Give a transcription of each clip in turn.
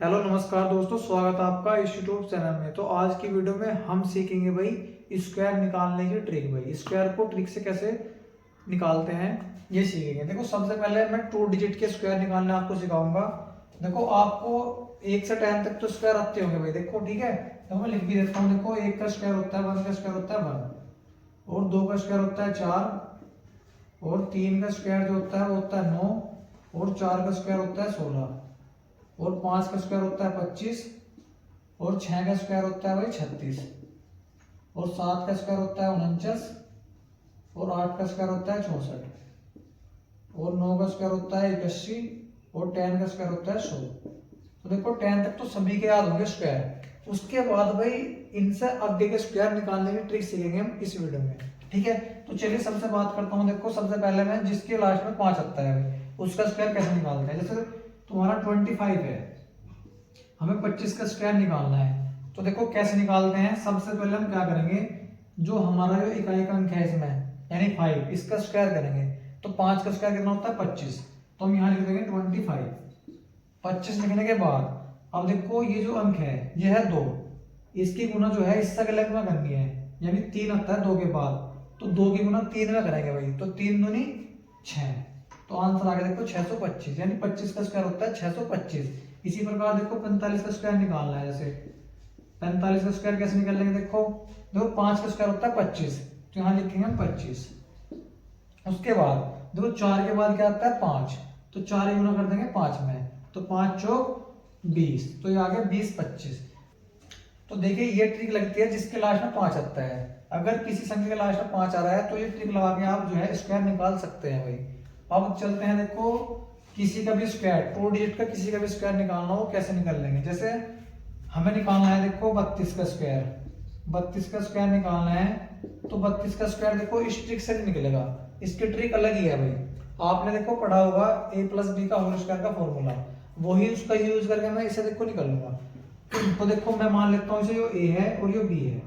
Hello नमस्कार दोस्तों, स्वागत है आपका इस यूट्यूब चैनल में। तो आज की वीडियो में हम सीखेंगे भाई स्क्वायर निकालने की ट्रिक। भाई स्क्वायर को ट्रिक से कैसे निकालते हैं ये सीखेंगे। देखो सबसे पहले मैं 2 डिजिट के स्क्वायर निकालने आपको सिखाऊंगा। देखो आपको 1 से 10 तक तो स्क्वायर आते होंगे भाई। देखो ठीक है, तो मैं लिख भी देता हूँ। देखो 1 का स्क्वायर होता है 1 का स्क्वायर होता है 1, और 2 का स्क्वायर होता है 4, और 3 का स्क्वायर जो होता है वो होता है 9, और 4 का स्क्वायर होता है 16, और 5 का स्क्वायर होता है 25, और 6 का स्क्वायर होता है भाई 36, और 7 का स्क्वायर होता है 49, और 8 का स्क्वायर होता है 64, और 9 का स्क्वायर होता है 81, और 10 का स्क्वायर होता है 100। तो देखो 10 तक तो सभी के याद होंगे स्क्वायर। उसके बाद भाई इनसे आगे के स्क्वायर निकालने की ट्रिक सीखेंगे हम इस वीडियो में। ठीक है, तो चलिए सबसे बात करता हूँ। देखो सबसे पहले मैं जिसके लास्ट में 5 आता है भाई उसका स्क्वायर कैसे निकालते हैं। जैसे तुम्हारा 25 है, हमें 25 का स्क्वायर निकालना है। तो देखो कैसे निकालते हैं। सबसे पहले हम क्या करेंगे, जो हमारा जो इकाई का अंक है इसमें यानी 5, इसका स्क्वायर करेंगे। तो 5 का स्क्वायर कितना होता है 25, तो हम यहाँ लिख देंगे 25। 25 लिखने के बाद अब देखो ये जो अंक है ये है 2, इसकी गुना जो है इससे अलग में करनी है, यानी 3 आता है 2 के बाद, तो 2 की गुना 3 में करेंगे भाई। तो 3 दूनी 6, तो आंसर आ गया देखो 625, यानी 25 का स्क्वायर होता है 625। इसी प्रकार देखो 45 का स्क्वायर निकालना है। जैसे 45 का स्क्वायर कैसे निकालेंगे, देखो 5 का स्क्वायर होता है 25, तो यहाँ लिखेंगे हम 25। उसके बाद देखो 4 के बाद क्या आता है 5, तो 4 ही गुना कर देंगे 5 में, तो 5 चौक 20, तो ये आ गया 20 25। तो देखिए ये ट्रिक लगती है जिसके लास्ट में 5 आता है। अगर किसी संख्या के लास्ट में 5 आ रहा है तो ये ट्रिक लगा के आप जो है स्क्वायर निकाल सकते हैं भाई। अब चलते हैं, देखो किसी का भी स्क्वायर 2 डिजिट का किसी का भी स्क्वायर निकालना हो कैसे निकाल लेंगे। जैसे हमें निकालना है देखो 32 का स्क्वायर, 32 का स्क्वायर निकालना है। तो 32 का स्क्वायर देखो इस ट्रिक से नहीं निकलेगा, इसकी ट्रिक अलग ही है भाई। आपने देखो पढ़ा होगा a प्लस बी का होल स्क्वायर का फॉर्मूला, वही उसका यूज करके मैं इसे देखो निकालूंगा। तो देखो मैं मान लेता हूँ इसे जो a है और ये b है।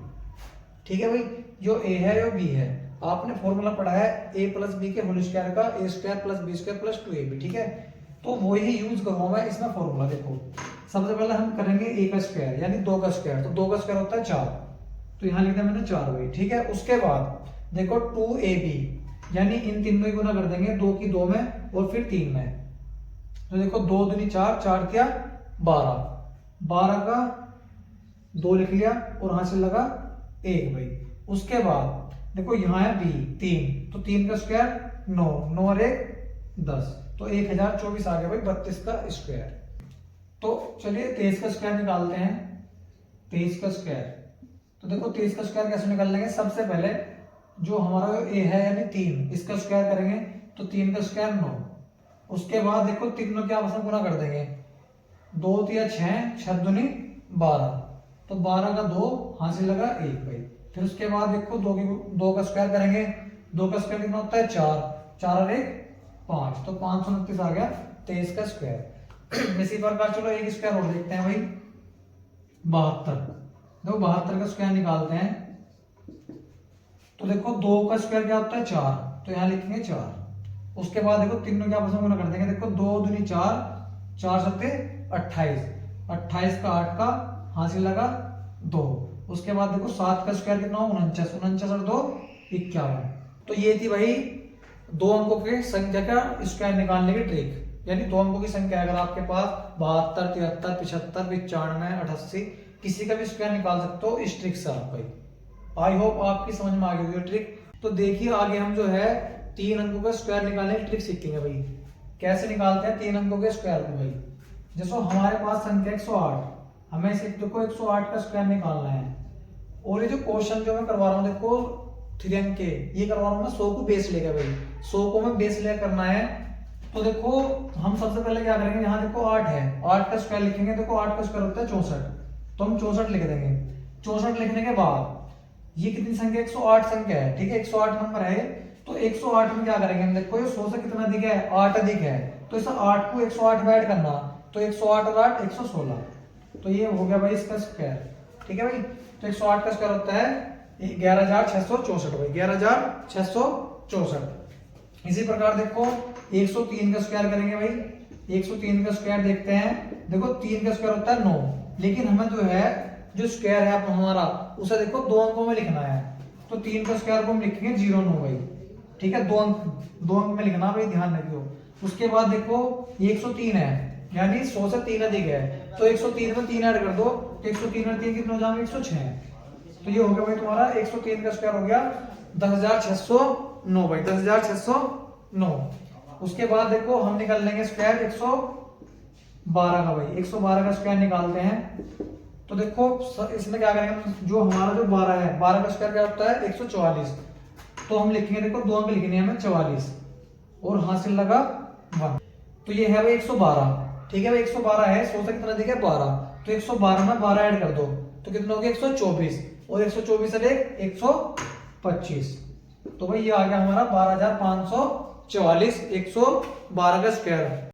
ठीक है भाई, जो a है जो b है, आपने फॉर्मूला पढ़ा है a प्लस बी के होल स्क्वायर का, a square plus B square plus 2ab। ठीक है, तो वही यूज करूंगा मैं इसमें फॉर्मूला। देखो सबसे पहले हम करेंगे a का स्क्वायर यानी 2 का स्क्वायर, तो 2 का स्क्वायर होता है 4, तो यहाँ लिख दिया मैंने 4 भाई। ठीक है, उसके बाद देखो 2ab यानी इन तीनों की गुना कर देंगे, 2 की 2 में और फिर 3 में। तो देखो 2 दूनी 4, 4 क्या 12, 12 का 2 लिख लिया और यहां से लगा 1 भाई। उसके बाद देखो यहाँ है b 3, तो 3 का स्क्वायर 9, 9 और 1 10, तो 1024 आ गया भाई 32 का स्क्वायर। तो चलिए 23 का स्क्वायर निकालते हैं। 23 का स्क्वायर, तो देखो 23 का स्क्वायर कैसे निकाल लेंगे। सबसे पहले जो हमारा a है यानी 3, इसका स्क्वायर करेंगे, तो 3 का स्क्वायर 9। उसके बाद देखो तीनों के आपस में गुना कर देंगे, 2 तिया 6, 6 दूनी 12, तो 12 का 2 हासिल लगा 1 भाई। फिर उसके बाद देखो 2 का स्क्वायर करेंगे, 2 का स्क्वायर कितना होता है 4, 4 और 1 5, तो 529 आ गया 23 का स्क्वायर। इसी प्रकार चलो एक स्क्वायर और देखते हैं भाई 72। देखो 72 का स्क्वायर निकालते हैं। तो देखो 2 का स्क्वायर क्या होता है 4, तो यहाँ लिखेंगे 4। उसके बाद देखो तीनों के आपस में गुना कर देंगे। देखो 2 दूनी 4, 4 सत्ते 28, 28 का 8 का हासिल लगा 2। उसके बाद देखो 7 का स्क्वायर कितना हो 49, 49 और 2 51। तो ये थी भाई 2 अंकों की संख्या का स्क्वायर निकालने की ट्रिक। यानी 2 अंकों की संख्या अगर आपके पास 72, 73, 75, 95, 88 किसी का भी स्क्वायर निकाल सकते हो इस ट्रिक से आप भाई। आई होप आपकी समझ में आ गई होगी ट्रिक। तो देखिए आगे हम जो है 3 अंकों का स्क्वायर निकालने की ट्रिक सीखेंगे भाई। कैसे निकालते हैं 3 अंकों के स्क्वायर को भाई। जैसे हमारे पास संख्या 108, हमें इसे देखो 108 का स्क्वायर निकालना है। और ये जो क्वेश्चन जो मैं करवा रहा हूँ देखो 3 अंक के, ये करवा रहा हूँ मैं 100 को बेस लेकर भाई। 100 को मैं बेस लेकर करना है। तो देखो हम सबसे पहले क्या करेंगे, यहाँ देखो 8 है, 8 का स्क्वायर लिखेंगे। देखो 8 का स्क्वायर होता है 64, तो हम 64 लिख देंगे। 64 लिखने के बाद ये कितनी संख्या 108 संख्या है। ठीक है, 108 नंबर है, तो 108 में क्या करेंगे हम। देखो ये 100 से कितना अधिक है 8 अधिक है, तो इस 8 को 108 में ऐड करना, तो 108 और 8 116, तो ये हो गया भाई इसका स्क्वायर। ठीक है भाई, तो 108 का स्क्वायर होता है 11664 भाई, 11664। इसी प्रकार देखो 103 का स्क्वायर करेंगे भाई। 103 का स्क्वायर देखते हैं। देखो 3 का स्क्वायर होता है 9, लेकिन हमें जो है जो स्क्वायर है हमारा उसे देखो 2 अंकों में लिखना है। तो 3 का स्क्वायर को हम लिखेंगे 0,9 भाई। ठीक है, 2 अंक में लिखना भाई, ध्यान रखियो। उसके बाद देखो ये 103 है, यानी 100 से 3 अधिक है, तो 103 में 3 ऐड कर दो, तो 103 में 3 कितने हो जाएंगे? 106। तो ये हो गया भाई तुम्हारा 103 का स्क्वायर हो गया 10,609 भाई, 10,609। उसके बाद देखो हम निकाल लेंगे स्क्वायर 112 का भाई, 112 का स्क्वायर निकालते हैं। तो देखो इसमें क्या करेंगे, जो हमारा जो 12 है, 12 का स्क्वायर क्या होता है? 144। तो हम लिखेंगे, देखो 2 अंक लिखने हैं हमें 44 और हासिल लगा 1। तो ये है भाई 112। ठीक है भाई, 112 है, 100 से कितना दिखा? 12। तो 112 में 12 ऐड कर दो तो कितना हो गया? 124, और 124 से 125। तो भाई ये आ गया हमारा 12,544, 112 का स्क्वायर।